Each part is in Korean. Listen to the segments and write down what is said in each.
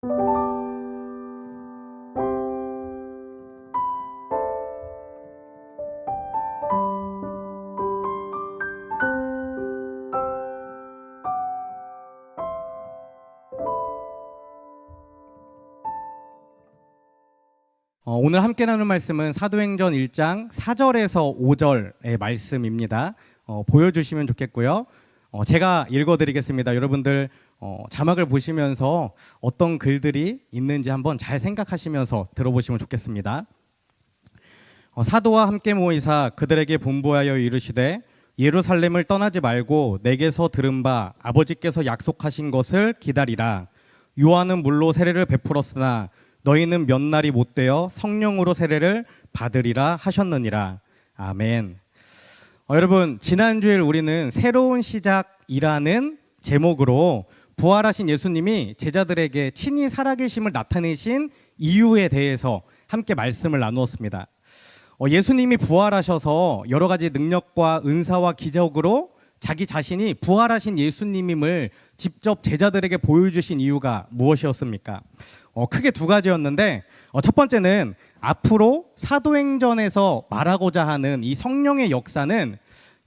오늘 함께 나눌 말씀은 사도행전 1장 4절에서 5절의 말씀입니다. 보여주시면 좋겠고요. 제가 읽어드리겠습니다. 여러분들 자막을 보시면서 어떤 글들이 있는지 한번 잘 생각하시면서 들어보시면 좋겠습니다. 사도와 함께 모이사 그들에게 분부하여 이르시되 예루살렘을 떠나지 말고 내게서 들은 바 아버지께서 약속하신 것을 기다리라. 요한은 물로 세례를 베풀었으나 너희는 몇 날이 못되어 성령으로 세례를 받으리라 하셨느니라. 아멘. 여러분, 지난주에 우리는 새로운 시작이라는 제목으로 부활하신 예수님이 제자들에게 친히 살아계심을 나타내신 이유에 대해서 함께 말씀을 나누었습니다. 예수님이 부활하셔서 여러 가지 능력과 은사와 기적으로 자기 자신이 부활하신 예수님임을 직접 제자들에게 보여주신 이유가 무엇이었습니까? 크게 두 가지였는데, 첫 번째는 앞으로 사도행전에서 말하고자 하는 이 성령의 역사는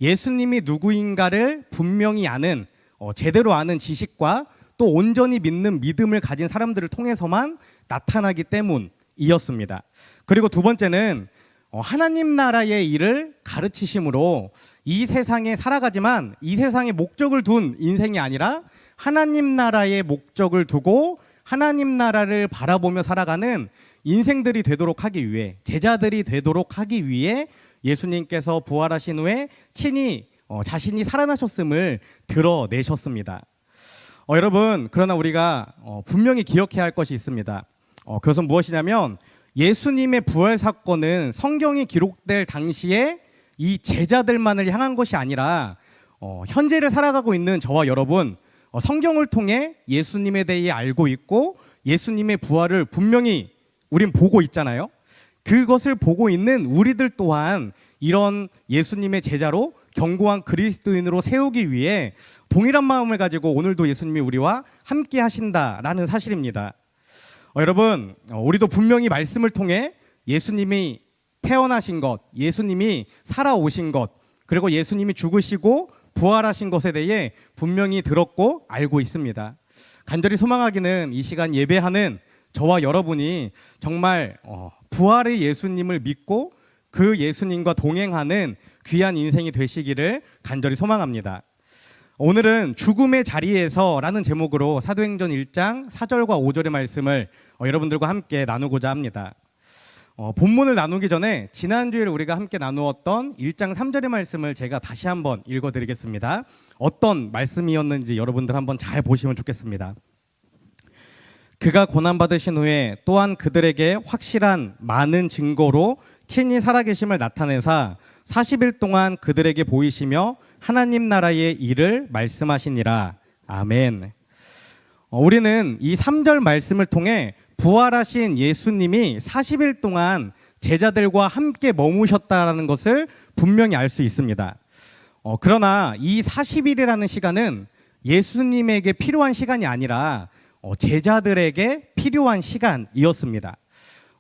예수님이 누구인가를 분명히 아는, 제대로 아는 지식과 또 온전히 믿는 믿음을 가진 사람들을 통해서만 나타나기 때문이었습니다. 그리고 두 번째는 하나님 나라의 일을 가르치심으로 이 세상에 살아가지만 이 세상에 목적을 둔 인생이 아니라 하나님 나라의 목적을 두고 하나님 나라를 바라보며 살아가는 인생들이 되도록 하기 위해, 제자들이 되도록 하기 위해 예수님께서 부활하신 후에 친히 자신이 살아나셨음을 드러내셨습니다. 여러분, 그러나 우리가 분명히 기억해야 할 것이 있습니다. 그것은 무엇이냐면 예수님의 부활 사건은 성경이 기록될 당시에 이 제자들만을 향한 것이 아니라 현재를 살아가고 있는 저와 여러분, 성경을 통해 예수님에 대해 알고 있고 예수님의 부활을 분명히 우린 보고 있잖아요. 그것을 보고 있는 우리들 또한 이런 예수님의 제자로 견고한 그리스도인으로 세우기 위해 동일한 마음을 가지고 오늘도 예수님이 우리와 함께 하신다라는 사실입니다. 여러분, 우리도 분명히 말씀을 통해 예수님이 태어나신 것, 예수님이 살아오신 것, 그리고 예수님이 죽으시고 부활하신 것에 대해 분명히 들었고 알고 있습니다. 간절히 소망하기는 이 시간 예배하는 저와 여러분이 정말 부활의 예수님을 믿고 그 예수님과 동행하는 귀한 인생이 되시기를 간절히 소망합니다. 오늘은 죽음의 자리에서라는 제목으로 사도행전 1장 4절과 5절의 말씀을 여러분들과 함께 나누고자 합니다. 본문을 나누기 전에 지난주에 우리가 함께 나누었던 1장 3절의 말씀을 제가 다시 한번 읽어드리겠습니다. 어떤 말씀이었는지 여러분들 한번 잘 보시면 좋겠습니다. 그가 고난받으신 후에 또한 그들에게 확실한 많은 증거로 친히 살아계심을 나타내사 40일 동안 그들에게 보이시며 하나님 나라의 일을 말씀하시니라. 아멘. 우리는 이 3절 말씀을 통해 부활하신 예수님이 40일 동안 제자들과 함께 머무셨다는 것을 분명히 알 수 있습니다. 그러나 이 40일이라는 시간은 예수님에게 필요한 시간이 아니라 제자들에게 필요한 시간이었습니다.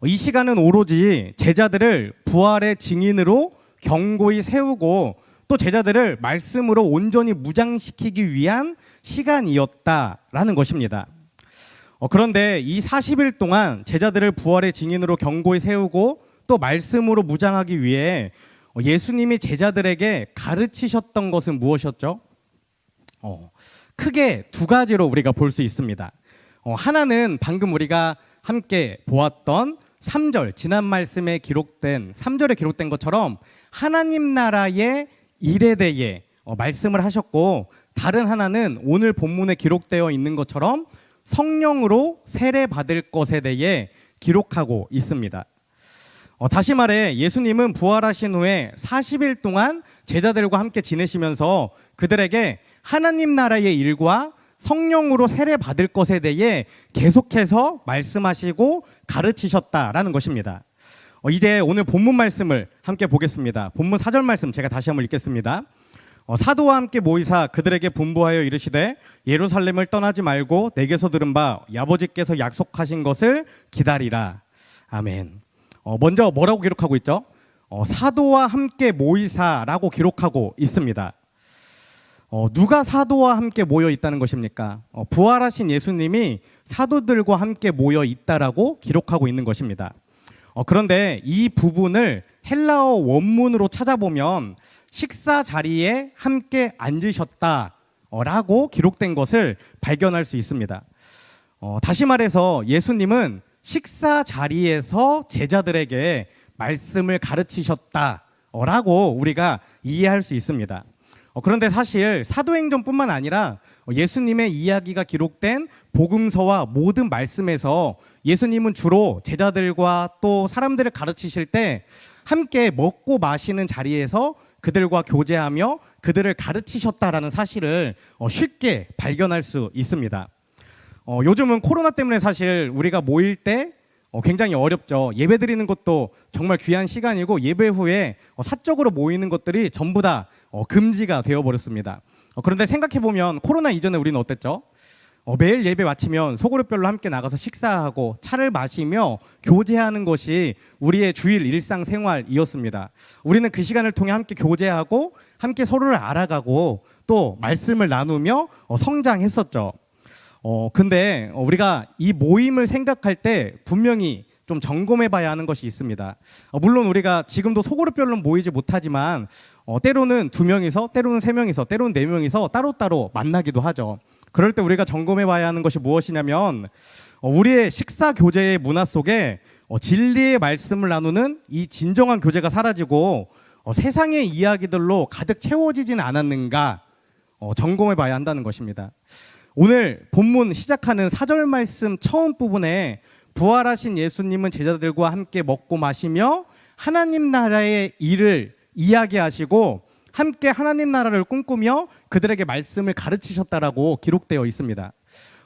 이 시간은 오로지 제자들을 부활의 증인으로 견고히 세우고 또 제자들을 말씀으로 온전히 무장시키기 위한 시간이었다라는 것입니다. 그런데 이 40일 동안 제자들을 부활의 증인으로 견고히 세우고 또 말씀으로 무장하기 위해 예수님이 제자들에게 가르치셨던 것은 무엇이었죠? 크게 두 가지로 우리가 볼 수 있습니다. 하나는 방금 우리가 함께 보았던 3절, 지난 말씀에 기록된 3절에 기록된 것처럼 하나님 나라의 일에 대해 말씀을 하셨고, 다른 하나는 오늘 본문에 기록되어 있는 것처럼 성령으로 세례 받을 것에 대해 기록하고 있습니다. 다시 말해 예수님은 부활하신 후에 40일 동안 제자들과 함께 지내시면서 그들에게 하나님 나라의 일과 성령으로 세례 받을 것에 대해 계속해서 말씀하시고 가르치셨다라는 것입니다. 이제 오늘 본문 말씀을 함께 보겠습니다. 본문 4절 말씀 제가 다시 한번 읽겠습니다. 사도와 함께 모이사 그들에게 분부하여 이르시되 예루살렘을 떠나지 말고 내게서 들은 바 아버지께서 약속하신 것을 기다리라. 아멘. 먼저 뭐라고 기록하고 있죠? 사도와 함께 모이사라고 기록하고 있습니다. 누가 사도와 함께 모여 있다는 것입니까? 부활하신 예수님이 사도들과 함께 모여 있다라고 기록하고 있는 것입니다. 그런데 이 부분을 헬라어 원문으로 찾아보면 식사 자리에 함께 앉으셨다라고 기록된 것을 발견할 수 있습니다. 다시 말해서 예수님은 식사 자리에서 제자들에게 말씀을 가르치셨다라고 우리가 이해할 수 있습니다. 그런데 사실 사도행전뿐만 아니라 예수님의 이야기가 기록된 복음서와 모든 말씀에서 예수님은 주로 제자들과 또 사람들을 가르치실 때 함께 먹고 마시는 자리에서 그들과 교제하며 그들을 가르치셨다라는 사실을 쉽게 발견할 수 있습니다. 요즘은 코로나 때문에 사실 우리가 모일 때 굉장히 어렵죠. 예배 드리는 것도 정말 귀한 시간이고 예배 후에 사적으로 모이는 것들이 전부 다 금지가 되어버렸습니다. 그런데 생각해보면 코로나 이전에 우리는 어땠죠? 매일 예배 마치면 소그룹별로 함께 나가서 식사하고 차를 마시며 교제하는 것이 우리의 주일 일상생활이었습니다. 우리는 그 시간을 통해 함께 교제하고 함께 서로를 알아가고 또 말씀을 나누며 성장했었죠. 근데 우리가 이 모임을 생각할 때 분명히 좀 점검해 봐야 하는 것이 있습니다. 물론 우리가 지금도 소그룹별로 모이지 못하지만 때로는 2명이서 때로는 3명이서 때로는 4명이서 따로따로 만나기도 하죠. 그럴 때 우리가 점검해 봐야 하는 것이 무엇이냐면 우리의 식사 교제의 문화 속에 진리의 말씀을 나누는 이 진정한 교제가 사라지고 세상의 이야기들로 가득 채워지지는 않았는가 점검해 봐야 한다는 것입니다. 오늘 본문 시작하는 4절 말씀 처음 부분에 부활하신 예수님은 제자들과 함께 먹고 마시며 하나님 나라의 일을 이야기하시고 함께 하나님 나라를 꿈꾸며 그들에게 말씀을 가르치셨다라고 기록되어 있습니다.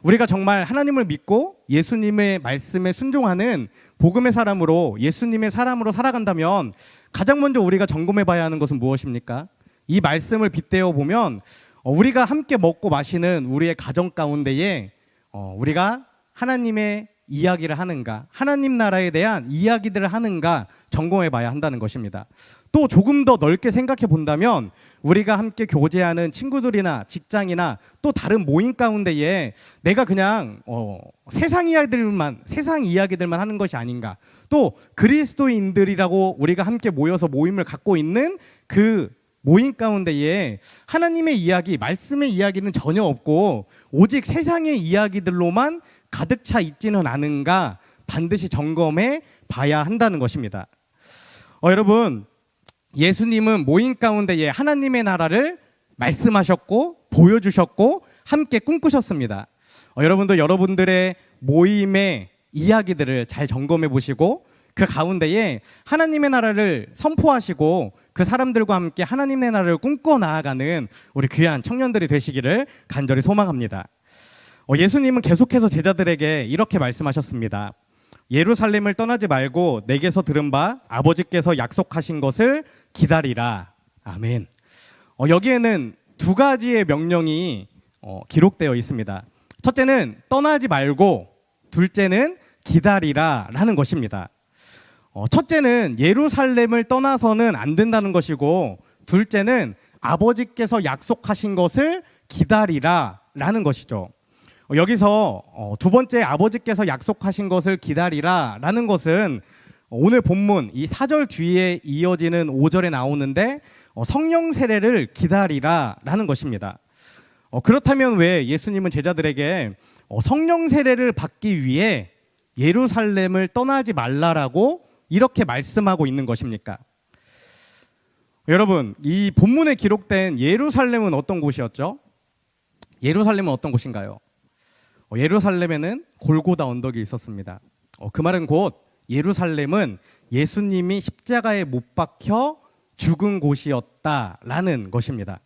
우리가 정말 하나님을 믿고 예수님의 말씀에 순종하는 복음의 사람으로 예수님의 사람으로 살아간다면 가장 먼저 우리가 점검해 봐야 하는 것은 무엇입니까? 이 말씀을 빗대어 보면 우리가 함께 먹고 마시는 우리의 가정 가운데에 우리가 하나님의 이야기를 하는가, 하나님 나라에 대한 이야기들을 하는가 점검해 봐야 한다는 것입니다. 또 조금 더 넓게 생각해 본다면 우리가 함께 교제하는 친구들이나 직장이나 또 다른 모임 가운데에 내가 그냥 세상 이야기들만 하는 것이 아닌가, 또 그리스도인들이라고 우리가 함께 모여서 모임을 갖고 있는 그 모임 가운데에 하나님의 이야기, 말씀의 이야기는 전혀 없고 오직 세상의 이야기들로만 가득 차 있지는 않은가 반드시 점검해 봐야 한다는 것입니다. 여러분, 예수님은 모임 가운데에 하나님의 나라를 말씀하셨고 보여주셨고 함께 꿈꾸셨습니다. 여러분도 여러분들의 모임의 이야기들을 잘 점검해 보시고 그 가운데에 하나님의 나라를 선포하시고 그 사람들과 함께 하나님의 나라를 꿈꿔 나아가는 우리 귀한 청년들이 되시기를 간절히 소망합니다. 예수님은 계속해서 제자들에게 이렇게 말씀하셨습니다. 예루살렘을 떠나지 말고 내게서 들은 바 아버지께서 약속하신 것을 기다리라. 아멘. 여기에는 2가지의 명령이 기록되어 있습니다. 첫째는 떠나지 말고, 둘째는 기다리라 라는 것입니다. 첫째는 예루살렘을 떠나서는 안 된다는 것이고, 둘째는 아버지께서 약속하신 것을 기다리라 라는 것이죠. 여기서 2번째 아버지께서 약속하신 것을 기다리라 라는 것은 오늘 본문 이 4절 뒤에 이어지는 5절에 나오는데 성령 세례를 기다리라 라는 것입니다. 그렇다면 왜 예수님은 제자들에게 성령 세례를 받기 위해 예루살렘을 떠나지 말라라고 이렇게 말씀하고 있는 것입니까? 여러분, 이 본문에 기록된 예루살렘은 어떤 곳이었죠? 예루살렘은 어떤 곳인가요? 예루살렘에는 골고다 언덕이 있었습니다. 그 말은 곧 예루살렘은 예수님이 십자가에 못 박혀 죽은 곳이었다라는 것입니다.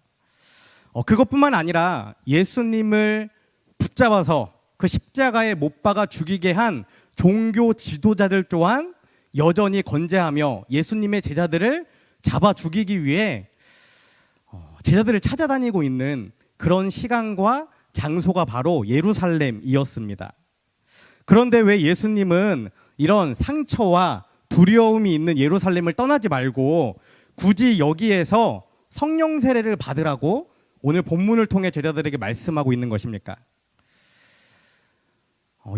그것뿐만 아니라 예수님을 붙잡아서 그 십자가에 못 박아 죽이게 한 종교 지도자들 또한 여전히 건재하며 예수님의 제자들을 잡아 죽이기 위해 제자들을 찾아다니고 있는 그런 시간과 장소가 바로 예루살렘이었습니다. 그런데 왜 예수님은 이런 상처와 두려움이 있는 예루살렘을 떠나지 말고 굳이 여기에서 성령 세례를 받으라고 오늘 본문을 통해 제자들에게 말씀하고 있는 것입니까?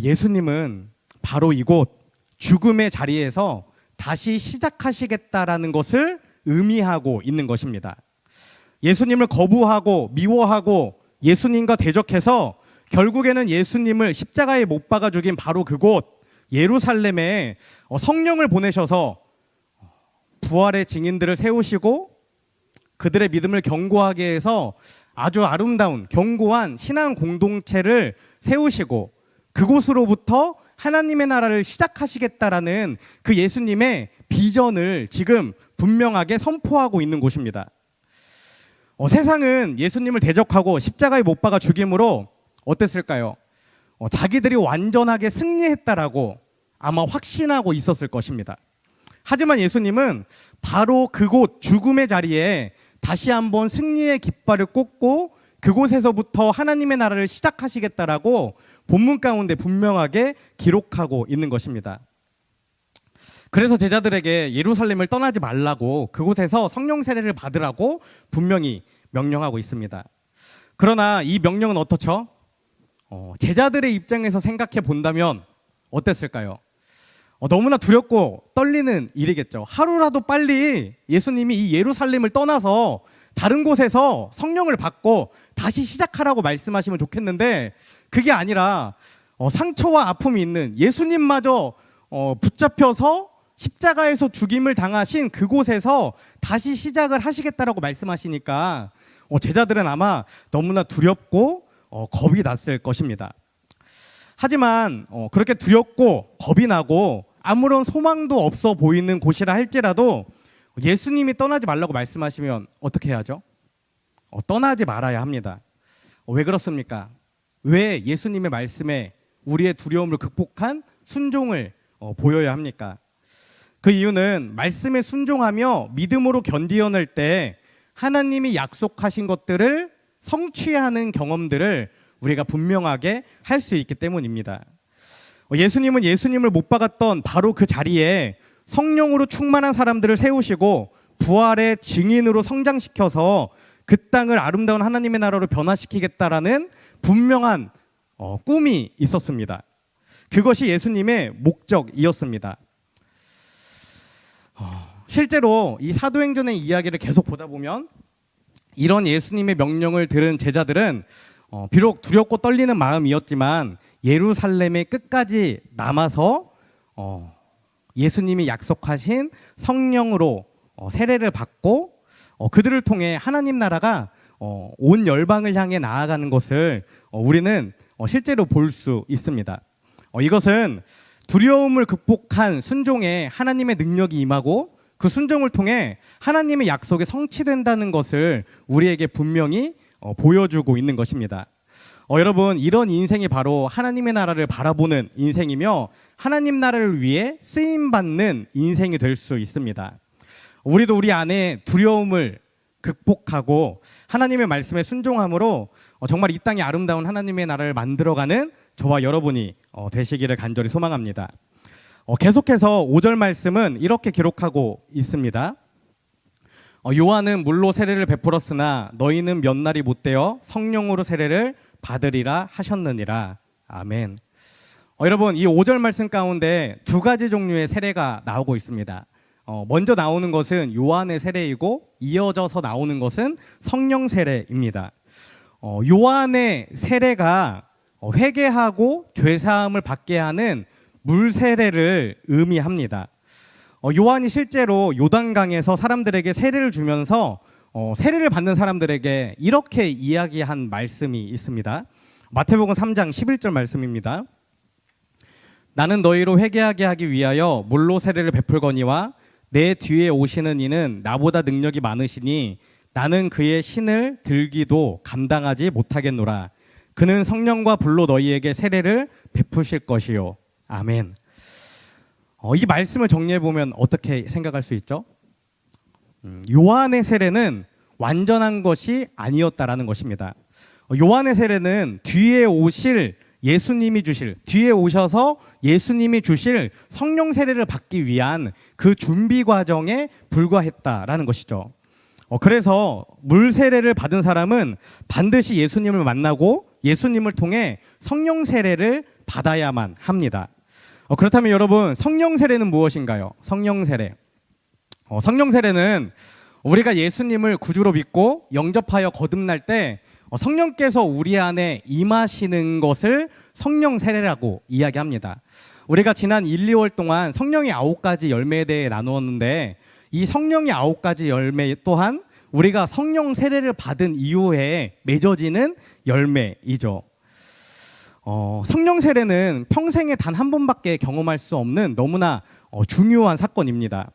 예수님은 바로 이곳 죽음의 자리에서 다시 시작하시겠다라는 것을 의미하고 있는 것입니다. 예수님을 거부하고 미워하고 예수님과 대적해서 결국에는 예수님을 십자가에 못 박아 죽인 바로 그곳 예루살렘에 성령을 보내셔서 부활의 증인들을 세우시고 그들의 믿음을 견고하게 해서 아주 아름다운 견고한 신앙 공동체를 세우시고 그곳으로부터 하나님의 나라를 시작하시겠다라는 그 예수님의 비전을 지금 분명하게 선포하고 있는 곳입니다. 세상은 예수님을 대적하고 십자가에 못 박아 죽임으로 어땠을까요? 자기들이 완전하게 승리했다라고 아마 확신하고 있었을 것입니다. 하지만 예수님은 바로 그곳 죽음의 자리에 다시 한번 승리의 깃발을 꽂고 그곳에서부터 하나님의 나라를 시작하시겠다라고 본문 가운데 분명하게 기록하고 있는 것입니다. 그래서 제자들에게 예루살렘을 떠나지 말라고 그곳에서 성령 세례를 받으라고 분명히 명령하고 있습니다. 그러나 이 명령은 어떻죠? 제자들의 입장에서 생각해 본다면 어땠을까요? 너무나 두렵고 떨리는 일이겠죠. 하루라도 빨리 예수님이 이 예루살렘을 떠나서 다른 곳에서 성령을 받고 다시 시작하라고 말씀하시면 좋겠는데 그게 아니라 상처와 아픔이 있는 예수님마저 붙잡혀서 십자가에서 죽임을 당하신 그곳에서 다시 시작을 하시겠다라고 말씀하시니까 제자들은 아마 너무나 두렵고 겁이 났을 것입니다. 하지만 그렇게 두렵고 겁이 나고 아무런 소망도 없어 보이는 곳이라 할지라도 예수님이 떠나지 말라고 말씀하시면 어떻게 해야죠? 떠나지 말아야 합니다. 왜 그렇습니까? 왜 예수님의 말씀에 우리의 두려움을 극복한 순종을 보여야 합니까? 그 이유는 말씀에 순종하며 믿음으로 견디어낼 때 하나님이 약속하신 것들을 성취하는 경험들을 우리가 분명하게 할 수 있기 때문입니다. 예수님은 예수님을 못 박았던 바로 그 자리에 성령으로 충만한 사람들을 세우시고 부활의 증인으로 성장시켜서 그 땅을 아름다운 하나님의 나라로 변화시키겠다라는 분명한 꿈이 있었습니다. 그것이 예수님의 목적이었습니다. 실제로 이 사도행전의 이야기를 계속 보다 보면 이런 예수님의 명령을 들은 제자들은 비록 두렵고 떨리는 마음이었지만 예루살렘에 끝까지 남아서 예수님이 약속하신 성령으로 세례를 받고 그들을 통해 하나님 나라가 온 열방을 향해 나아가는 것을 우리는 실제로 볼 수 있습니다. 이것은 두려움을 극복한 순종에 하나님의 능력이 임하고 그 순종을 통해 하나님의 약속이 성취된다는 것을 우리에게 분명히 보여주고 있는 것입니다. 여러분, 이런 인생이 바로 하나님의 나라를 바라보는 인생이며 하나님 나라를 위해 쓰임받는 인생이 될 수 있습니다. 우리도 우리 안에 두려움을 극복하고 하나님의 말씀에 순종함으로 정말 이 땅에 아름다운 하나님의 나라를 만들어가는 저와 여러분이 되시기를 간절히 소망합니다. 계속해서 5절 말씀은 이렇게 기록하고 있습니다. 요한은 물로 세례를 베풀었으나 너희는 몇 날이 못되어 성령으로 세례를 받으리라 하셨느니라. 아멘. 여러분, 이 5절 말씀 가운데 두 가지 종류의 세례가 나오고 있습니다. 먼저 나오는 것은 요한의 세례이고 이어져서 나오는 것은 성령 세례입니다. 요한의 세례가 회개하고 죄사함을 받게 하는 물 세례를 의미합니다. 요한이 실제로 요단강에서 사람들에게 세례를 주면서 세례를 받는 사람들에게 이렇게 이야기한 말씀이 있습니다. 마태복음 3장 11절 말씀입니다. 나는 너희로 회개하게 하기 위하여 물로 세례를 베풀거니와 내 뒤에 오시는 이는 나보다 능력이 많으시니 나는 그의 신을 들기도 감당하지 못하겠노라. 그는 성령과 불로 너희에게 세례를 베푸실 것이요. 아멘. 이 말씀을 정리해 보면 어떻게 생각할 수 있죠? 요한의 세례는 완전한 것이 아니었다라는 것입니다. 요한의 세례는 뒤에 오실 예수님이 주실, 뒤에 오셔서 예수님이 주실 성령 세례를 받기 위한 그 준비 과정에 불과했다라는 것이죠. 그래서 물 세례를 받은 사람은 반드시 예수님을 만나고 예수님을 통해 성령 세례를 받아야만 합니다. 그렇다면 여러분, 성령 세례는 무엇인가요? 성령 세례. 성령 세례는 우리가 예수님을 구주로 믿고 영접하여 거듭날 때 성령께서 우리 안에 임하시는 것을 성령 세례라고 이야기합니다. 우리가 지난 1, 2월 동안 성령의 9가지 열매에 대해 나누었는데, 이 성령의 9가지 열매 또한 우리가 성령 세례를 받은 이후에 맺어지는 열매이죠. 성령 세례는 평생에 단 한 번밖에 경험할 수 없는 너무나 중요한 사건입니다.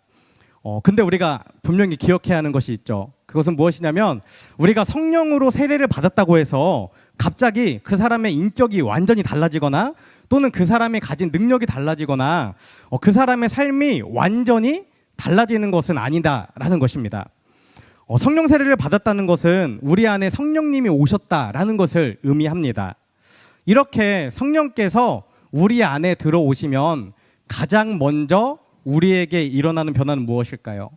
근데 우리가 분명히 기억해야 하는 것이 있죠. 그것은 무엇이냐면, 우리가 성령으로 세례를 받았다고 해서 갑자기 그 사람의 인격이 완전히 달라지거나 또는 그 사람이 가진 능력이 달라지거나 그 사람의 삶이 완전히 달라지는 것은 아니다라는 것입니다. 성령 세례를 받았다는 것은 우리 안에 성령님이 오셨다라는 것을 의미합니다. 이렇게 성령께서 우리 안에 들어오시면 가장 먼저 우리에게 일어나는 변화는 무엇일까요?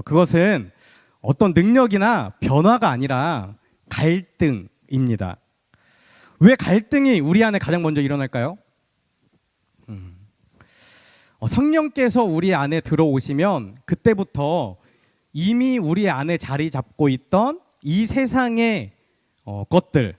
그것은 어떤 능력이나 변화가 아니라 갈등입니다. 왜 갈등이 우리 안에 가장 먼저 일어날까요? 성령께서 우리 안에 들어오시면 그때부터 이미 우리 안에 자리 잡고 있던 이 세상의 것들,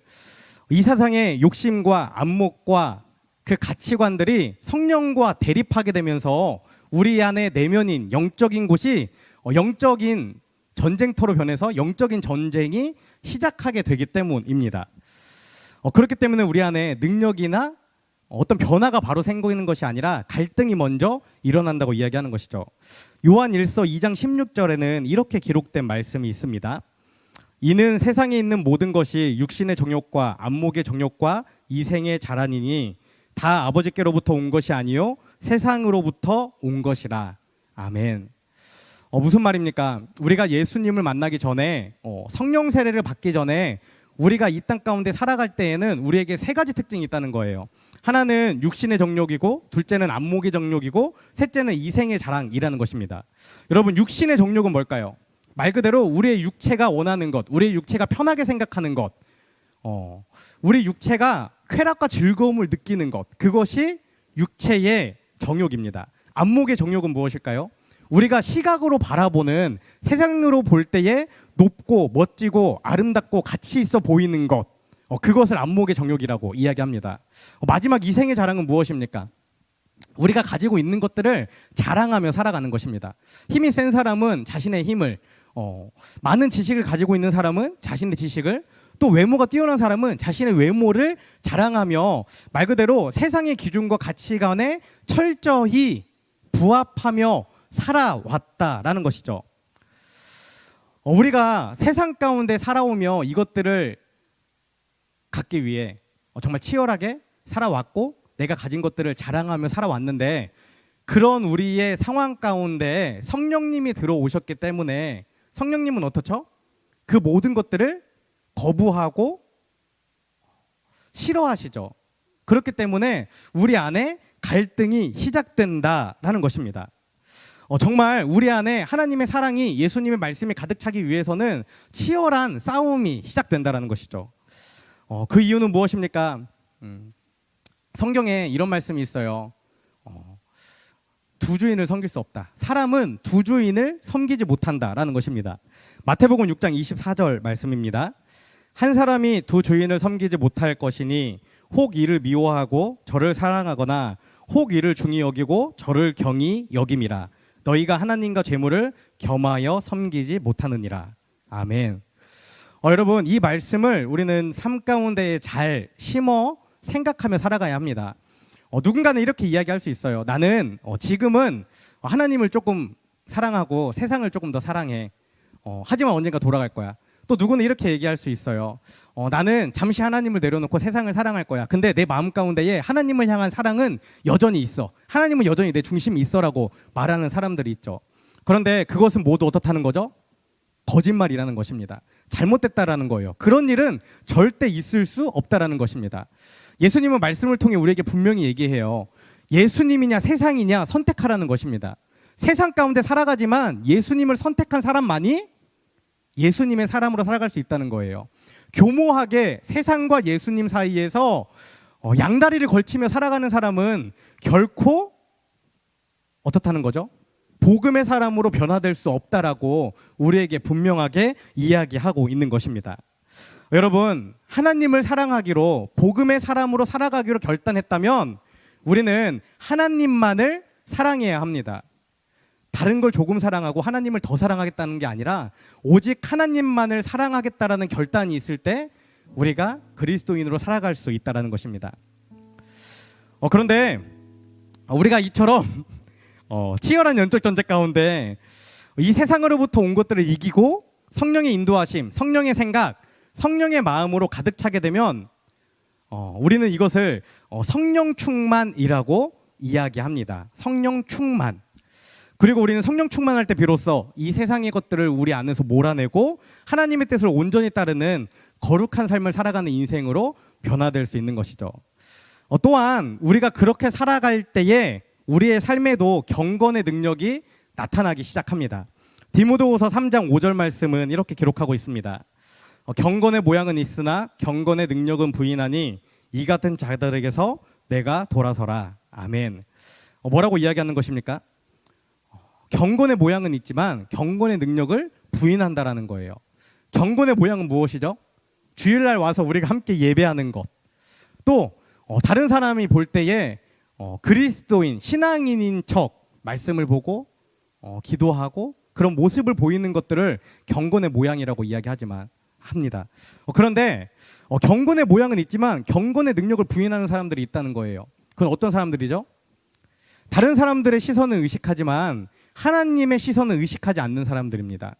이 세상의 욕심과 안목과 그 가치관들이 성령과 대립하게 되면서 우리 안에 내면인 영적인 곳이 영적인 전쟁터로 변해서 영적인 전쟁이 시작하게 되기 때문입니다. 그렇기 때문에 우리 안에 능력이나 어떤 변화가 바로 생기는 것이 아니라 갈등이 먼저 일어난다고 이야기하는 것이죠. 요한 1서 2장 16절에는 이렇게 기록된 말씀이 있습니다. 이는 세상에 있는 모든 것이 육신의 정욕과 안목의 정욕과 이생의 자랑이니 다 아버지께로부터 온 것이 아니요 세상으로부터 온 것이라. 아멘. 무슨 말입니까? 우리가 예수님을 만나기 전에 성령 세례를 받기 전에 우리가 이 땅 가운데 살아갈 때에는 우리에게 세 가지 특징이 있다는 거예요. 하나는 육신의 정욕이고, 둘째는 안목의 정욕이고, 셋째는 이생의 자랑이라는 것입니다. 여러분, 육신의 정욕은 뭘까요? 말 그대로 우리의 육체가 원하는 것, 우리의 육체가 편하게 생각하는 것, 우리 육체가 쾌락과 즐거움을 느끼는 것, 그것이 육체의 정욕입니다. 안목의 정욕은 무엇일까요? 우리가 시각으로 바라보는, 세상으로 볼 때에 높고 멋지고 아름답고 가치 있어 보이는 것, 그것을 안목의 정욕이라고 이야기합니다. 마지막 이생의 자랑은 무엇입니까? 우리가 가지고 있는 것들을 자랑하며 살아가는 것입니다. 힘이 센 사람은 자신의 힘을, 많은 지식을 가지고 있는 사람은 자신의 지식을, 또 외모가 뛰어난 사람은 자신의 외모를 자랑하며 말 그대로 세상의 기준과 가치관에 철저히 부합하며 살아왔다라는 것이죠. 우리가 세상 가운데 살아오며 이것들을 갖기 위해 정말 치열하게 살아왔고 내가 가진 것들을 자랑하며 살아왔는데, 그런 우리의 상황 가운데 성령님이 들어오셨기 때문에 성령님은 어떻죠? 그 모든 것들을 거부하고 싫어하시죠. 그렇기 때문에 우리 안에 갈등이 시작된다라는 것입니다. 정말 우리 안에 하나님의 사랑이, 예수님의 말씀이 가득 차기 위해서는 치열한 싸움이 시작된다라는 것이죠. 그 이유는 무엇입니까? 성경에 이런 말씀이 있어요. 두 주인을 섬길 수 없다. 사람은 두 주인을 섬기지 못한다라는 것입니다. 마태복음 6장 24절 말씀입니다. 한 사람이 두 주인을 섬기지 못할 것이니 혹 이를 미워하고 저를 사랑하거나 혹 이를 중히 여기고 저를 경히 여김이라. 너희가 하나님과 재물을 겸하여 섬기지 못하느니라. 아멘. 여러분, 이 말씀을 우리는 삶 가운데 잘 심어 생각하며 살아가야 합니다. 누군가는 이렇게 이야기할 수 있어요. 나는 지금은 하나님을 조금 사랑하고 세상을 조금 더 사랑해. 하지만 언젠가 돌아갈 거야. 또 누구는 이렇게 얘기할 수 있어요. 나는 잠시 하나님을 내려놓고 세상을 사랑할 거야. 근데 내 마음 가운데에 하나님을 향한 사랑은 여전히 있어. 하나님은 여전히 내 중심이 있어라고 말하는 사람들이 있죠. 그런데 그것은 모두 어떻다는 거죠? 거짓말이라는 것입니다. 잘못됐다라는 거예요. 그런 일은 절대 있을 수 없다라는 것입니다. 예수님은 말씀을 통해 우리에게 분명히 얘기해요. 예수님이냐 세상이냐 선택하라는 것입니다. 세상 가운데 살아가지만 예수님을 선택한 사람만이 예수님의 사람으로 살아갈 수 있다는 거예요. 교모하게 세상과 예수님 사이에서 양다리를 걸치며 살아가는 사람은 결코 어떻다는 거죠? 복음의 사람으로 변화될 수 없다라고 우리에게 분명하게 이야기하고 있는 것입니다. 여러분, 하나님을 사랑하기로 복음의 사람으로 살아가기로 결단했다면 우리는 하나님만을 사랑해야 합니다. 다른 걸 조금 사랑하고 하나님을 더 사랑하겠다는 게 아니라 오직 하나님만을 사랑하겠다라는 결단이 있을 때 우리가 그리스도인으로 살아갈 수 있다는 것입니다. 그런데 우리가 이처럼 치열한 영적 전쟁 가운데 이 세상으로부터 온 것들을 이기고 성령의 인도하심, 성령의 생각, 성령의 마음으로 가득 차게 되면 우리는 이것을 성령 충만이라고 이야기합니다. 성령 충만. 그리고 우리는 성령 충만할 때 비로소 이 세상의 것들을 우리 안에서 몰아내고 하나님의 뜻을 온전히 따르는 거룩한 삶을 살아가는 인생으로 변화될 수 있는 것이죠. 또한 우리가 그렇게 살아갈 때에 우리의 삶에도 경건의 능력이 나타나기 시작합니다. 디모데후서 3장 5절 말씀은 이렇게 기록하고 있습니다. 경건의 모양은 있으나 경건의 능력은 부인하니 이 같은 자들에게서 내가 돌아서라. 아멘. 뭐라고 이야기하는 것입니까? 경건의 모양은 있지만 경건의 능력을 부인한다라는 거예요. 경건의 모양은 무엇이죠? 주일날 와서 우리가 함께 예배하는 것. 또 다른 사람이 볼 때에 그리스도인, 신앙인인 척 말씀을 보고 기도하고 그런 모습을 보이는 것들을 경건의 모양이라고 이야기하지만 합니다. 그런데 경건의 모양은 있지만 경건의 능력을 부인하는 사람들이 있다는 거예요. 그건 어떤 사람들이죠? 다른 사람들의 시선을 의식하지만 하나님의 시선을 의식하지 않는 사람들입니다.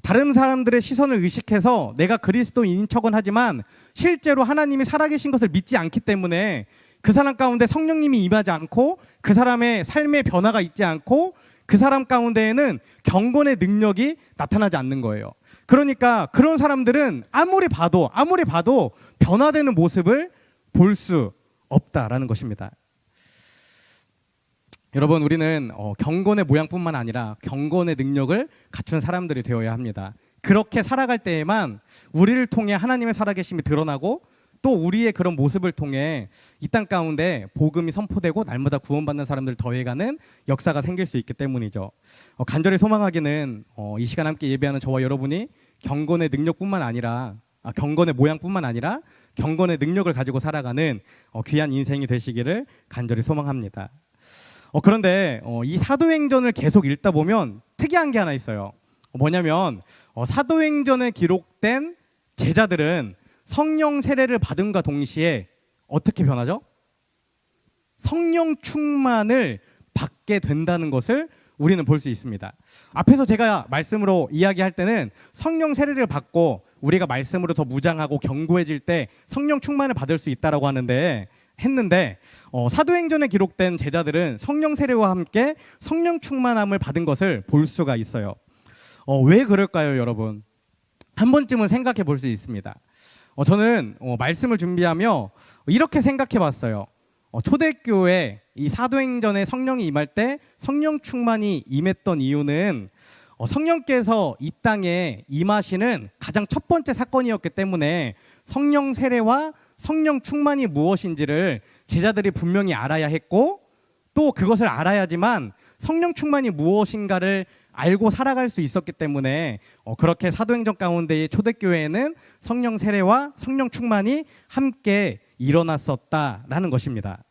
다른 사람들의 시선을 의식해서 내가 그리스도인인 척은 하지만 실제로 하나님이 살아계신 것을 믿지 않기 때문에 그 사람 가운데 성령님이 임하지 않고 그 사람의 삶의 변화가 있지 않고 그 사람 가운데에는 경건의 능력이 나타나지 않는 거예요. 그러니까 그런 사람들은 아무리 봐도 변화되는 모습을 볼 수 없다라는 것입니다. 여러분, 우리는 경건의 모양뿐만 아니라 경건의 능력을 갖춘 사람들이 되어야 합니다. 그렇게 살아갈 때에만 우리를 통해 하나님의 살아계심이 드러나고 또 우리의 그런 모습을 통해 이 땅 가운데 복음이 선포되고 날마다 구원받는 사람들 더해가는 역사가 생길 수 있기 때문이죠. 간절히 소망하기는 이 시간 함께 예배하는 저와 여러분이 경건의 능력뿐만 아니라 경건의 모양뿐만 아니라 경건의 능력을 가지고 살아가는 귀한 인생이 되시기를 간절히 소망합니다. 그런데 이 사도행전을 계속 읽다 보면 특이한 게 하나 있어요. 뭐냐면 사도행전에 기록된 제자들은 성령 세례를 받음과 동시에 어떻게 변하죠? 성령 충만을 받게 된다는 것을 우리는 볼 수 있습니다. 앞에서 제가 말씀으로 이야기할 때는 성령 세례를 받고 우리가 말씀으로 더 무장하고 견고해질 때 성령 충만을 받을 수 있다라고 했는데 사도행전에 기록된 제자들은 성령 세례와 함께 성령 충만함을 받은 것을 볼 수가 있어요. 왜 그럴까요, 여러분? 한 번쯤은 생각해 볼 수 있습니다. 저는 말씀을 준비하며 이렇게 생각해 봤어요. 초대교회 이 사도행전에 성령이 임할 때 성령 충만이 임했던 이유는 성령께서 이 땅에 임하시는 가장 첫 번째 사건이었기 때문에 성령 세례와 성령 충만이 무엇인지를 제자들이 분명히 알아야 했고 또 그것을 알아야지만 성령 충만이 무엇인가를 알고 살아갈 수 있었기 때문에 그렇게 사도행전 가운데의 초대교회에는 성령 세례와 성령 충만이 함께 일어났었다라는 것입니다.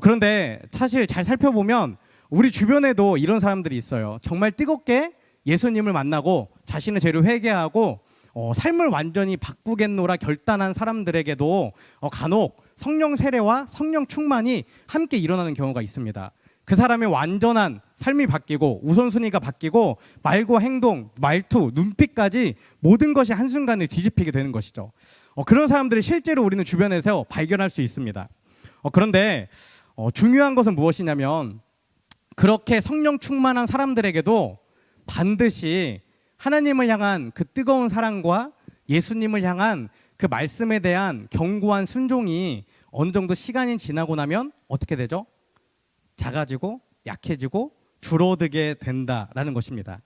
그런데 사실 잘 살펴보면 우리 주변에도 이런 사람들이 있어요. 정말 뜨겁게 예수님을 만나고 자신의 죄를 회개하고 삶을 완전히 바꾸겠노라 결단한 사람들에게도 간혹 성령 세례와 성령 충만이 함께 일어나는 경우가 있습니다. 그 사람의 완전한 삶이 바뀌고 우선순위가 바뀌고 말과 행동, 말투, 눈빛까지 모든 것이 한순간에 뒤집히게 되는 것이죠. 그런 사람들이 실제로 우리는 주변에서 발견할 수 있습니다. 그런데 중요한 것은 무엇이냐면 그렇게 성령 충만한 사람들에게도 반드시 하나님을 향한 그 뜨거운 사랑과 예수님을 향한 그 말씀에 대한 견고한 순종이 어느 정도 시간이 지나고 나면 어떻게 되죠? 작아지고 약해지고 줄어들게 된다라는 것입니다.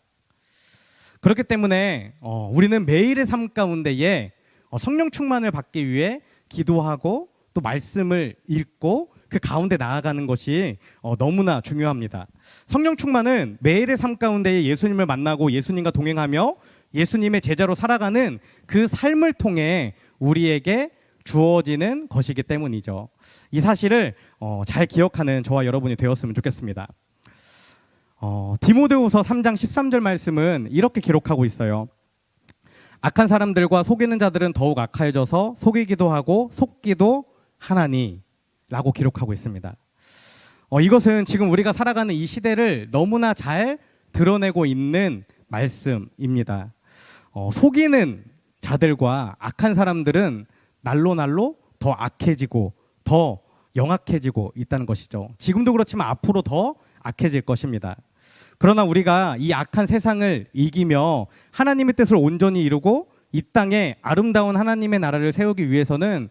그렇기 때문에 우리는 매일의 삶 가운데에 성령 충만을 받기 위해 기도하고 또 말씀을 읽고 그 가운데 나아가는 것이 너무나 중요합니다. 성령 충만은 매일의 삶 가운데에 예수님을 만나고 예수님과 동행하며 예수님의 제자로 살아가는 그 삶을 통해 우리에게 주어지는 것이기 때문이죠. 이 사실을 잘 기억하는 저와 여러분이 되었으면 좋겠습니다. 디모데후서 3장 13절 말씀은 이렇게 기록하고 있어요. 악한 사람들과 속이는 자들은 더욱 악해져서 속이기도 하고 속기도 하나니 라고 기록하고 있습니다. 이것은 지금 우리가 살아가는 이 시대를 너무나 잘 드러내고 있는 말씀입니다. 속이는 자들과 악한 사람들은 날로 날로 더 악해지고 더 영악해지고 있다는 것이죠. 지금도 그렇지만 앞으로 더 악해질 것입니다. 그러나 우리가 이 악한 세상을 이기며 하나님의 뜻을 온전히 이루고 이 땅에 아름다운 하나님의 나라를 세우기 위해서는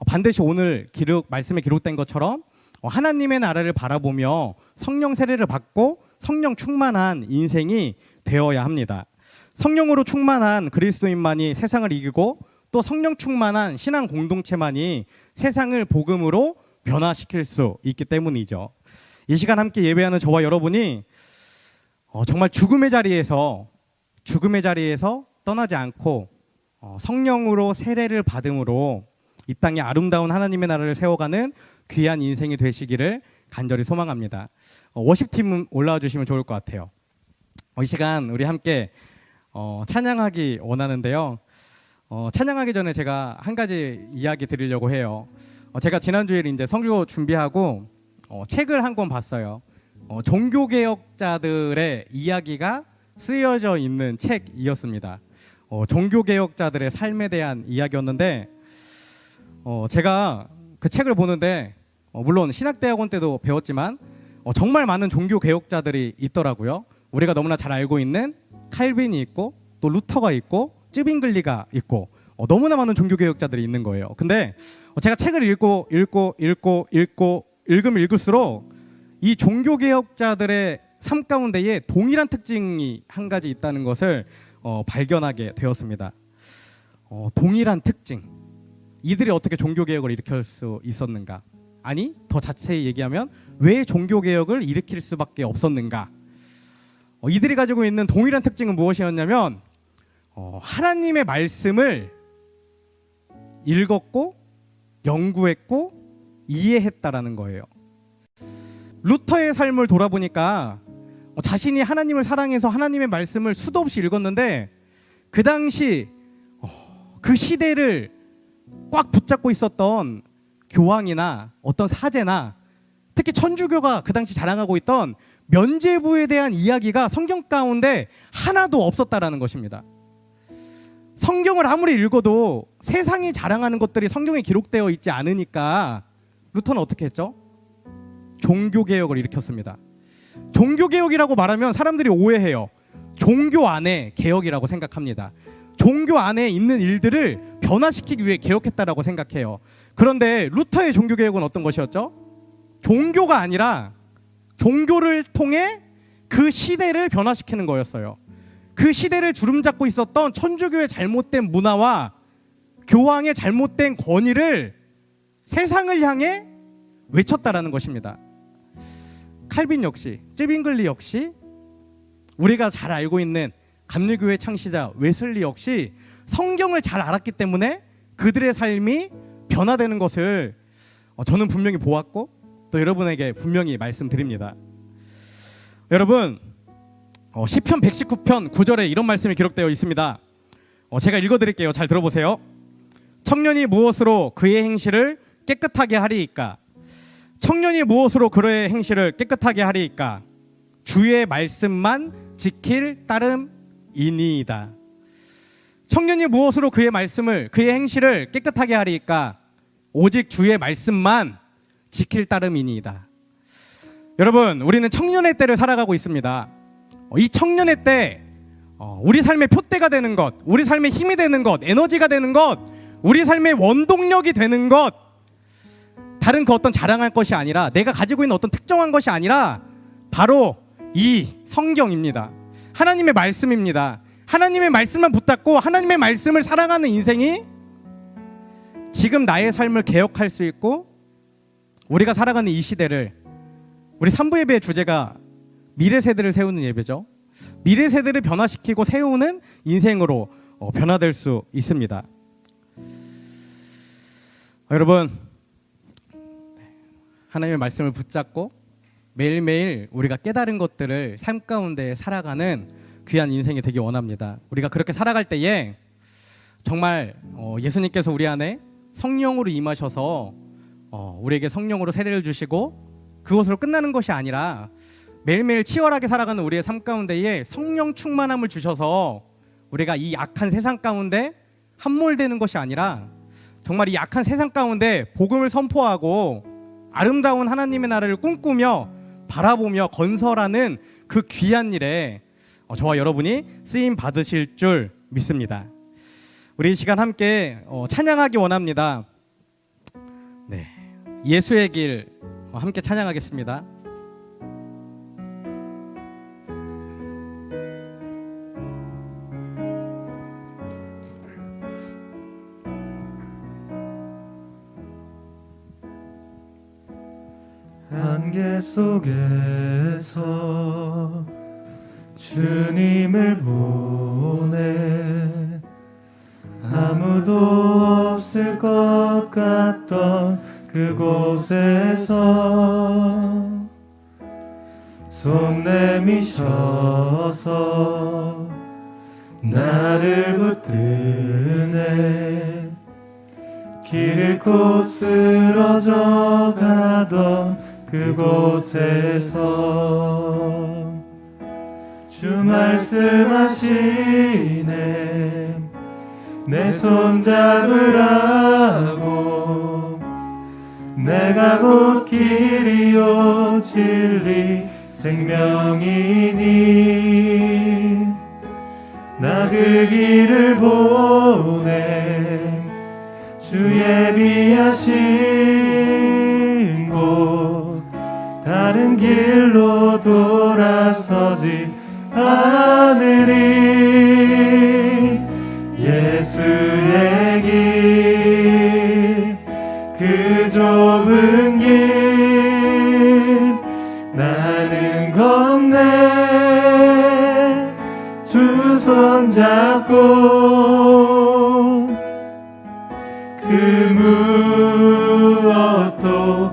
반드시 오늘 말씀에 기록된 것처럼 하나님의 나라를 바라보며 성령 세례를 받고 성령 충만한 인생이 되어야 합니다. 성령으로 충만한 그리스도인만이 세상을 이기고 또 성령 충만한 신앙 공동체만이 세상을 복음으로 변화시킬 수 있기 때문이죠. 이 시간 함께 예배하는 저와 여러분이 정말 죽음의 자리에서 떠나지 않고 성령으로 세례를 받음으로 이 땅에 아름다운 하나님의 나라를 세워가는 귀한 인생이 되시기를 간절히 소망합니다. 워십팀 올라와 주시면 좋을 것 같아요. 이 시간 우리 함께 찬양하기 원하는데요. 찬양하기 전에 제가 한 가지 이야기 드리려고 해요. 제가 지난주에 이제 설교 준비하고 책을 한 권 봤어요. 종교개혁자들의 이야기가 쓰여져 있는 책이었습니다. 종교개혁자들의 삶에 대한 이야기였는데 제가 그 책을 보는데 물론 신학대학원 때도 배웠지만 정말 많은 종교개혁자들이 있더라고요. 우리가 너무나 잘 알고 있는 칼빈이 있고 또 루터가 있고 쯔빙글리가 있고 너무나 많은 종교개혁자들이 있는 거예요. 근데 제가 책을 읽으면 읽을수록 이 종교개혁자들의 삶 가운데에 동일한 특징이 한 가지 있다는 것을 발견하게 되었습니다. 동일한 특징. 이들이 어떻게 종교개혁을 일으킬 수 있었는가? 아니, 더 자세히 얘기하면 왜 종교개혁을 일으킬 수밖에 없었는가? 이들이 가지고 있는 동일한 특징은 무엇이었냐면 하나님의 말씀을 읽었고 연구했고 이해했다라는 거예요. 루터의 삶을 돌아보니까 자신이 하나님을 사랑해서 하나님의 말씀을 수도 없이 읽었는데 그 당시 그 시대를 꽉 붙잡고 있었던 교황이나 어떤 사제나 특히 천주교가 그 당시 자랑하고 있던 면죄부에 대한 이야기가 성경 가운데 하나도 없었다라는 것입니다. 성경을 아무리 읽어도 세상이 자랑하는 것들이 성경에 기록되어 있지 않으니까 루터는 어떻게 했죠? 종교개혁을 일으켰습니다. 종교개혁이라고 말하면 사람들이 오해해요. 종교 안에 개혁이라고 생각합니다. 종교 안에 있는 일들을 변화시키기 위해 개혁했다라고 생각해요. 그런데 루터의 종교개혁은 어떤 것이었죠? 종교가 아니라 종교를 통해 그 시대를 변화시키는 거였어요. 그 시대를 주름잡고 있었던 천주교의 잘못된 문화와 교황의 잘못된 권위를 세상을 향해 외쳤다라는 것입니다. 칼빈 역시, 쯔빙글리 역시, 우리가 잘 알고 있는 감리교회 창시자 웨슬리 역시 성경을 잘 알았기 때문에 그들의 삶이 변화되는 것을 저는 분명히 보았고 또 여러분에게 분명히 말씀드립니다. 여러분, 시편 119편 9절에 이런 말씀이 기록되어 있습니다. 제가 읽어드릴게요. 잘 들어보세요. 청년이 무엇으로 그의 행실을 깨끗하게 하리이까? 청년이 무엇으로 그의 행실을 깨끗하게 하리이까? 주의 말씀만 지킬 따름이니이다. 청년이 무엇으로 그의 행실을 깨끗하게 하리이까? 오직 주의 말씀만 지킬 따름이니이다. 여러분, 우리는 청년의 때를 살아가고 있습니다. 이 청년의 때 우리 삶의 표대가 되는 것, 우리 삶의 힘이 되는 것, 에너지가 되는 것, 우리 삶의 원동력이 되는 것, 다른 그 어떤 자랑할 것이 아니라, 내가 가지고 있는 어떤 특정한 것이 아니라 바로 이 성경입니다. 하나님의 말씀입니다. 하나님의 말씀만 붙잡고 하나님의 말씀을 사랑하는 인생이 지금 나의 삶을 개혁할 수 있고, 우리가 살아가는 이 시대를, 우리 3부 예배의 주제가 미래 세대를 세우는 예배죠. 미래 세대를 변화시키고 세우는 인생으로 변화될 수 있습니다. 여러분, 하나님의 말씀을 붙잡고 매일매일 우리가 깨달은 것들을 삶 가운데 살아가는 귀한 인생이 되기 원합니다. 우리가 그렇게 살아갈 때에 정말 예수님께서 우리 안에 성령으로 임하셔서 우리에게 성령으로 세례를 주시고 그것으로 끝나는 것이 아니라 매일매일 치열하게 살아가는 우리의 삶 가운데에 성령 충만함을 주셔서 우리가 이 악한 세상 가운데 함몰되는 것이 아니라 정말 이 악한 세상 가운데 복음을 선포하고 아름다운 하나님의 나라를 꿈꾸며 바라보며 건설하는 그 귀한 일에 저와 여러분이 쓰임 받으실 줄 믿습니다. 우리 이 시간 함께 찬양하기 원합니다. 네, 예수의 길 함께 찬양하겠습니다. 안개 속에서 주님을 보내 아무도 없을 것 같던 그곳에서 손 내미셔서 나를 붙드네 길 잃고 쓰러져 가던 그곳에서 주 말씀하시네 내 손 잡으라고 내가 곧 길이요 진리 생명이니 나 그 길을 보내 주 예비하신 곳 다른 길로 돌아서지 않으리 예수의 길 그 좁은 길 나는 건네 주 손 잡고 그 무엇도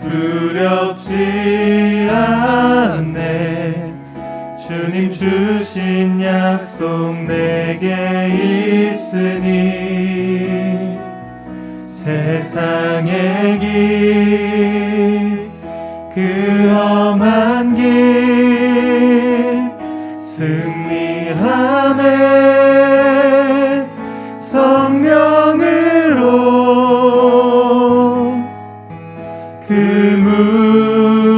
두렵지 않네 주님 주신 약속 내게 있으니 세상의 길 그 험한 길 승리하네 성령으로 그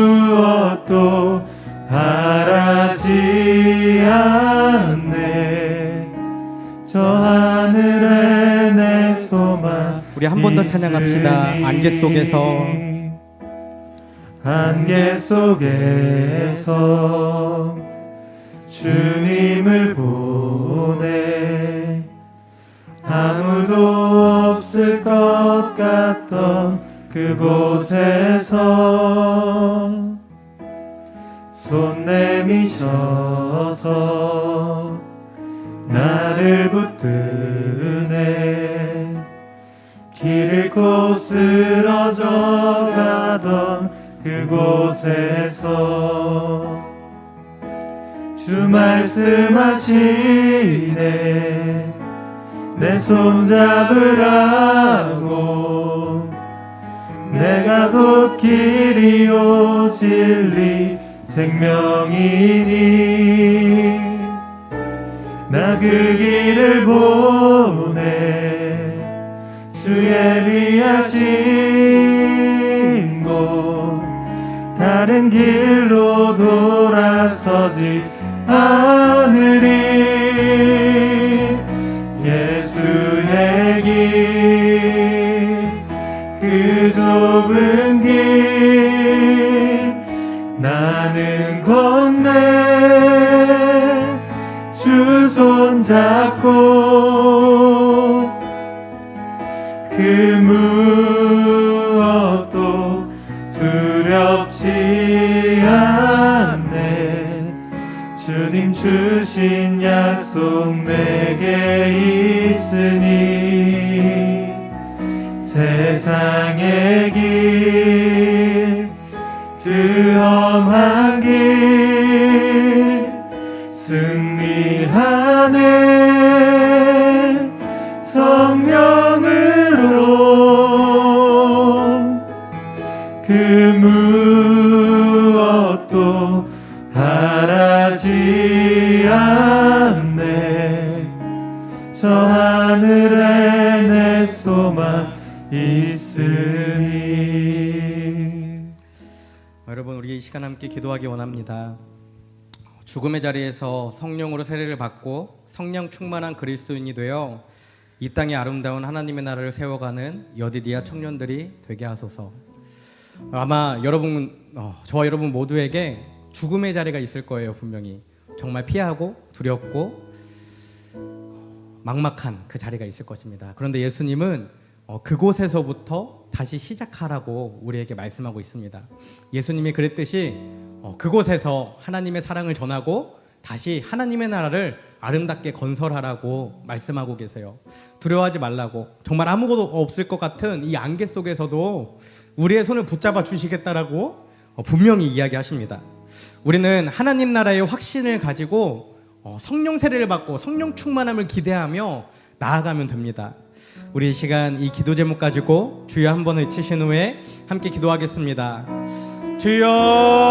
무엇도 바라지 않네 저 하늘에 내 소망 우리 한 번 더 찬양합시다. 안개 속에서 안개 속에서 주님을 보내 아무도 없을 것 같던 그곳에서 손 내미셔서 나를 붙드네 길 잃고 쓰러져 가던 그곳에서 주 말씀하시네 내 손 잡으라고 내가 곧 길이요 진리 생명이니 나 그 길을 보내 주 예비하신 곳 다른 길로 돌아서지 않으리 가는 건네 주 손잡고 그 무엇도 두렵지 않네. 주님 주신 약속 내게 있으니 세상의 길 그 험한 길 승리하네. 성령으로 그 무엇도 바라지 않네. 저 하늘에 내 소망 있으니. 여러분, 우리 이 시간 함께 기도하기 원합니다. 죽음의 자리에서 성령으로 세례를 받고 성령 충만한 그리스도인이 되어 이 땅에 아름다운 하나님의 나라를 세워가는 여디디아 청년들이 되게 하소서. 아마 여러분, 저와 여러분 모두에게 죽음의 자리가 있을 거예요. 분명히 정말 피하고 두렵고 막막한 그 자리가 있을 것입니다. 그런데 예수님은 그곳에서부터 다시 시작하라고 우리에게 말씀하고 있습니다. 예수님이 그랬듯이 그곳에서 하나님의 사랑을 전하고 다시 하나님의 나라를 아름답게 건설하라고 말씀하고 계세요. 두려워하지 말라고. 정말 아무것도 없을 것 같은 이 안개 속에서도 우리의 손을 붙잡아 주시겠다라고 분명히 이야기하십니다. 우리는 하나님 나라의 확신을 가지고 성령 세례를 받고 성령 충만함을 기대하며 나아가면 됩니다. 우리 이 시간 이 기도 제목 가지고 주여 한번 외치신 후에 함께 기도하겠습니다.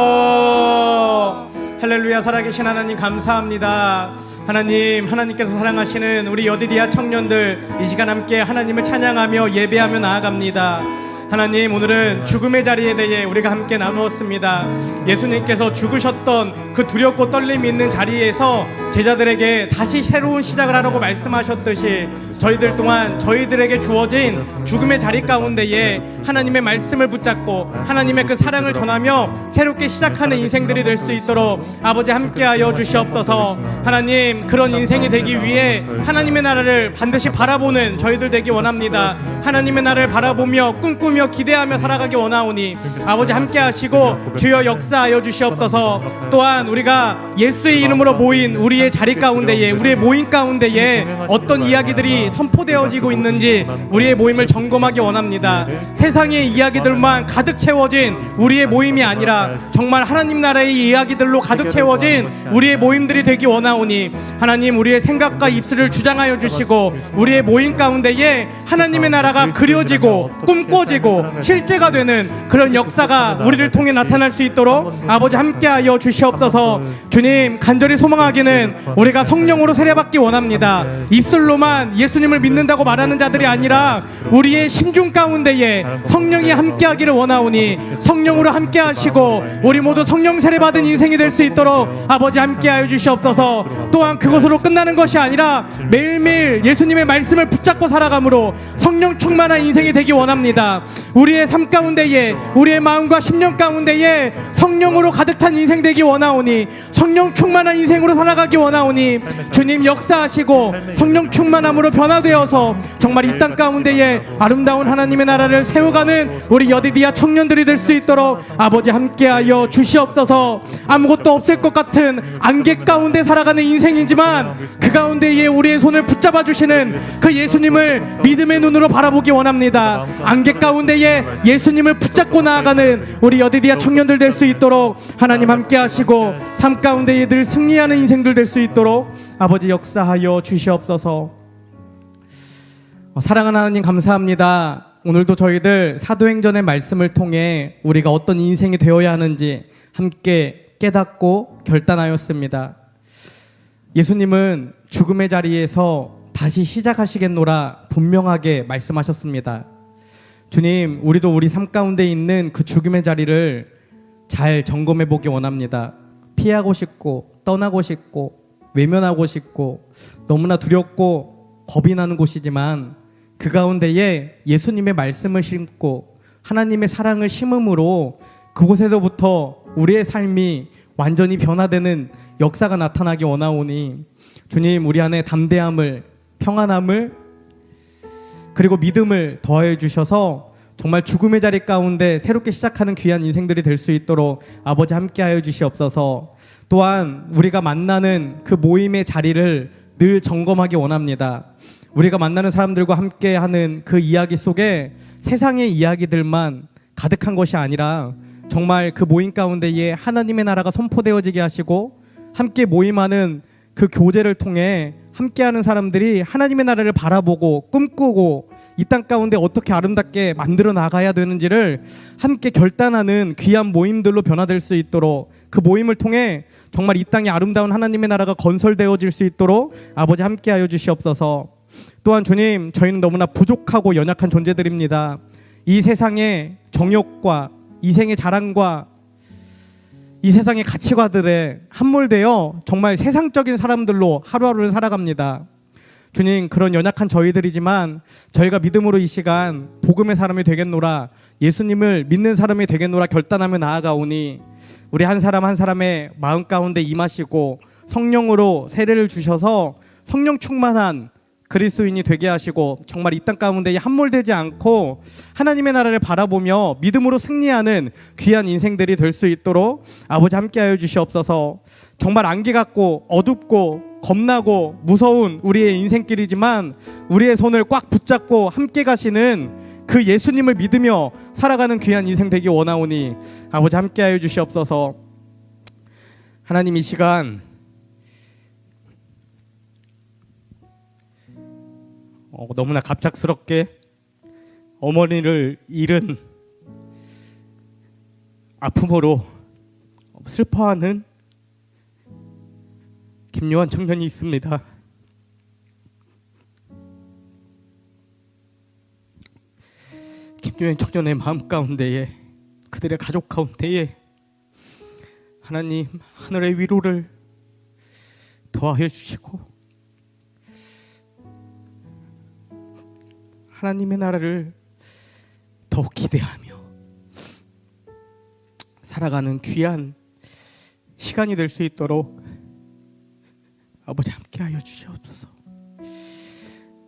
주여, 할렐루야. 살아계신 하나님 감사합니다. 하나님께서 사랑하시는 우리 여디디아 청년들 이 시간 함께 하나님을 찬양하며 예배하며 나아갑니다. 하나님, 오늘은 죽음의 자리에 대해 우리가 함께 나누었습니다. 예수님께서 죽으셨던 그 두렵고 떨림이 있는 자리에서 제자들에게 다시 새로운 시작을 하라고 말씀하셨듯이 저희들 또한 저희들에게 주어진 죽음의 자리 가운데에 하나님의 말씀을 붙잡고 하나님의 그 사랑을 전하며 새롭게 시작하는 인생들이 될 수 있도록 아버지 함께하여 주시옵소서. 하나님, 그런 인생이 되기 위해 하나님의 나라를 반드시 바라보는 저희들 되기 원합니다. 하나님의 나라를 바라보며 꿈꾸며 기대하며 살아가기 원하오니 아버지 함께하시고 주여 역사하여 주시옵소서. 또한 우리가 예수의 이름으로 모인 우리의 자리 가운데에, 우리의 모임 가운데에 어떤 이야기들이 선포되어지고 있는지 우리의 모임을 점검하기 원합니다. 세상의 이야기들만 가득 채워진 우리의 모임이 아니라 정말 하나님 나라의 이야기들로 가득 채워진 우리의 모임들이 되기 원하오니 하나님, 우리의 생각과 입술을 주장하여 주시고 우리의 모임 가운데에 하나님의 나라가 그려지고 꿈꿔지고 실제가 되는 그런 역사가 우리를 통해 나타날 수 있도록 아버지 함께하여 주시옵소서. 주님, 간절히 소망하기는 우리가 성령으로 세례받기 원합니다. 입술로만 예수님을 믿는다고 말하는 자들이 아니라 우리의 심중 가운데에 성령이 함께하기를 원하오니 성령으로 함께하시고 우리 모두 성령 세례받은 인생이 될 수 있도록 아버지 함께하여 주시옵소서. 또한 그것으로 끝나는 것이 아니라 매일매일 예수님의 말씀을 붙잡고 살아감으로 성령 충만한 인생이 되기 원합니다. 우리의 삶 가운데에, 우리의 마음과 심령 가운데에 성령으로 가득 찬 인생 되기 원하오니 성령 충만한 인생으로 살아가기 원하오니 주님 역사하시고 성령 충만함으로 변화되어서 정말 이 땅 가운데에 아름다운 하나님의 나라를 세워가는 우리 여디디아 청년들이 될 수 있도록 아버지 함께하여 주시옵소서. 아무것도 없을 것 같은 안개 가운데 살아가는 인생이지만 그 가운데에 우리의 손을 붙잡아 주시는 그 예수님을 믿음의 눈으로 바라보기 원합니다. 안개 가운데에 예수님을 붙잡고 나아가는 우리 여디디아 청년들 될 수 있도록 하나님 함께하시고 삶 가운데에 늘 승리하는 인생들 될 수 있도록 아버지 역사하여 주시옵소서. 사랑하는 하나님 감사합니다. 오늘도 저희들 사도행전의 말씀을 통해 우리가 어떤 인생이 되어야 하는지 함께 깨닫고 결단하였습니다. 예수님은 죽음의 자리에서 다시 시작하시겠노라 분명하게 말씀하셨습니다. 주님, 우리도 우리 삶 가운데 있는 그 죽음의 자리를 잘 점검해 보기 원합니다. 피하고 싶고 떠나고 싶고 외면하고 싶고 너무나 두렵고 겁이 나는 곳이지만 그 가운데에 예수님의 말씀을 심고 하나님의 사랑을 심음으로 그곳에서부터 우리의 삶이 완전히 변화되는 역사가 나타나기 원하오니 주님, 우리 안에 담대함을, 평안함을, 그리고 믿음을 더해 주셔서 정말 죽음의 자리 가운데 새롭게 시작하는 귀한 인생들이 될 수 있도록 아버지 함께하여 주시옵소서. 또한 우리가 만나는 그 모임의 자리를 늘 점검하기 원합니다. 우리가 만나는 사람들과 함께하는 그 이야기 속에 세상의 이야기들만 가득한 것이 아니라 정말 그 모임 가운데에 하나님의 나라가 선포되어지게 하시고 함께 모임하는 그 교제를 통해 함께하는 사람들이 하나님의 나라를 바라보고 꿈꾸고 이 땅 가운데 어떻게 아름답게 만들어 나가야 되는지를 함께 결단하는 귀한 모임들로 변화될 수 있도록, 그 모임을 통해 정말 이 땅에 아름다운 하나님의 나라가 건설되어질 수 있도록 아버지 함께하여 주시옵소서. 또한 주님, 저희는 너무나 부족하고 연약한 존재들입니다. 이 세상의 정욕과 이생의 자랑과 이 세상의 가치관들에 함몰되어 정말 세상적인 사람들로 하루하루를 살아갑니다. 주님, 그런 연약한 저희들이지만 저희가 믿음으로 이 시간 복음의 사람이 되겠노라, 예수님을 믿는 사람이 되겠노라 결단하며 나아가오니 우리 한 사람 한 사람의 마음 가운데 임하시고 성령으로 세례를 주셔서 성령 충만한 그리스도인이 되게 하시고 정말 이 땅 가운데 함몰되지 않고 하나님의 나라를 바라보며 믿음으로 승리하는 귀한 인생들이 될 수 있도록 아버지 함께하여 주시옵소서. 정말 안개 같고 어둡고 겁나고 무서운 우리의 인생길이지만 우리의 손을 꽉 붙잡고 함께 가시는 그 예수님을 믿으며 살아가는 귀한 인생 되기 원하오니 아버지 함께하여 주시옵소서. 하나님, 이 시간 너무나 갑작스럽게 어머니를 잃은 아픔으로 슬퍼하는 김요한 청년이 있습니다. 김요한 청년의 마음 가운데에, 그들의 가족 가운데에 하나님 하늘의 위로를 더하여 주시고 하나님의 나라를 더욱 기대하며 살아가는 귀한 시간이 될 수 있도록 아버지 함께하여 주시옵소서.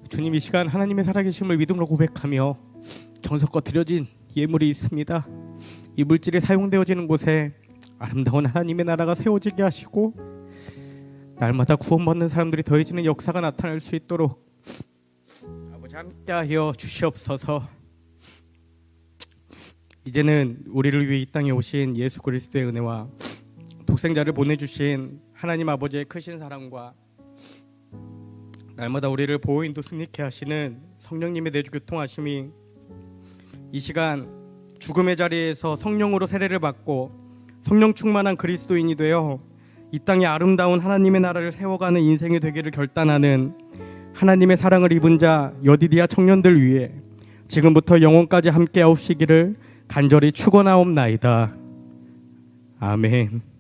주님, 이 시간 하나님의 살아계심을 믿음으로 고백하며 정성껏 드려진 예물이 있습니다. 이 물질이 사용되어지는 곳에 아름다운 하나님의 나라가 세워지게 하시고 날마다 구원받는 사람들이 더해지는 역사가 나타날 수 있도록 아버지 함께하여 주시옵소서. 이제는 우리를 위해 이 땅에 오신 예수 그리스도의 은혜와 독생자를 보내주신 하나님 아버지의 크신 사랑과 날마다 우리를 보호 인도 승리케 하시는 성령님의 내주 교통하심이 이 시간 죽음의 자리에서 성령으로 세례를 받고 성령 충만한 그리스도인이 되어 이 땅에 아름다운 하나님의 나라를 세워가는 인생이 되기를 결단하는 하나님의 사랑을 입은 자 여디디아 청년들 위해 지금부터 영원까지 함께 하옵시기를 간절히 축원하옵나이다. 아멘.